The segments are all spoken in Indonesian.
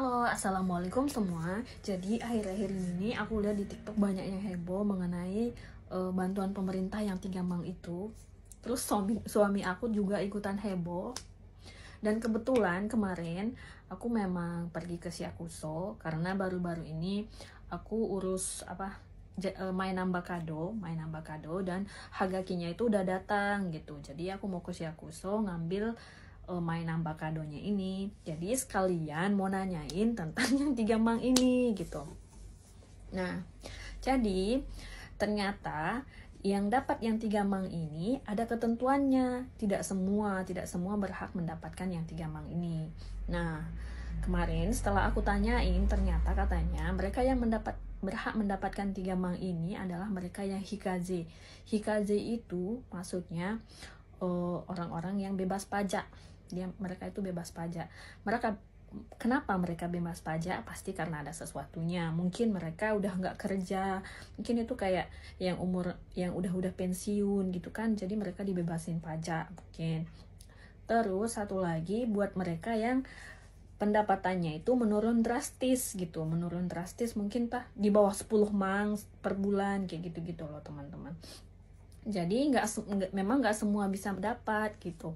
Halo, assalamualaikum semua. Jadi akhir-akhir ini aku lihat di TikTok banyak yang heboh mengenai bantuan pemerintah yang 3 Mang itu. Terus suami aku juga ikutan heboh. Dan kebetulan kemarin aku memang pergi ke Siakuso karena baru-baru ini aku urus main nambah kado dan Hagakinya itu udah datang gitu. Jadi aku mau ke Siakuso ngambil main nambah kadonya ini. Jadi sekalian mau nanyain tentang yang 3 Mang ini gitu. Nah, jadi ternyata yang dapat yang 3 Mang ini ada ketentuannya. Tidak semua berhak mendapatkan yang 3 Mang ini. Nah, kemarin setelah aku tanyain, ternyata katanya mereka yang berhak mendapatkan 3 Mang ini adalah mereka yang hikaze. Hikaze itu maksudnya orang-orang yang bebas pajak. Mereka itu bebas pajak. Kenapa mereka bebas pajak? Pasti karena ada sesuatunya. Mungkin mereka udah nggak kerja, mungkin itu kayak yang udah pensiun gitu kan, jadi mereka dibebasin pajak mungkin. Terus satu lagi buat mereka yang pendapatannya itu menurun drastis mungkin di bawah 10 Mang per bulan kayak gitu-gitu loh teman-teman. Jadi memang nggak semua bisa dapat gitu.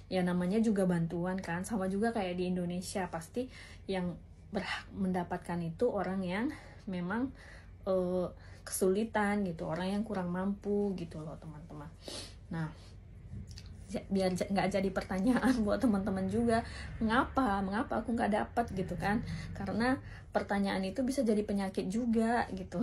Ya namanya juga bantuan kan, sama juga kayak di Indonesia, pasti yang berhak mendapatkan itu orang yang memang kesulitan gitu, orang yang kurang mampu gitu loh teman-teman. Nah, biar nggak jadi pertanyaan buat teman-teman juga, mengapa aku nggak dapat gitu kan, karena pertanyaan itu bisa jadi penyakit juga gitu.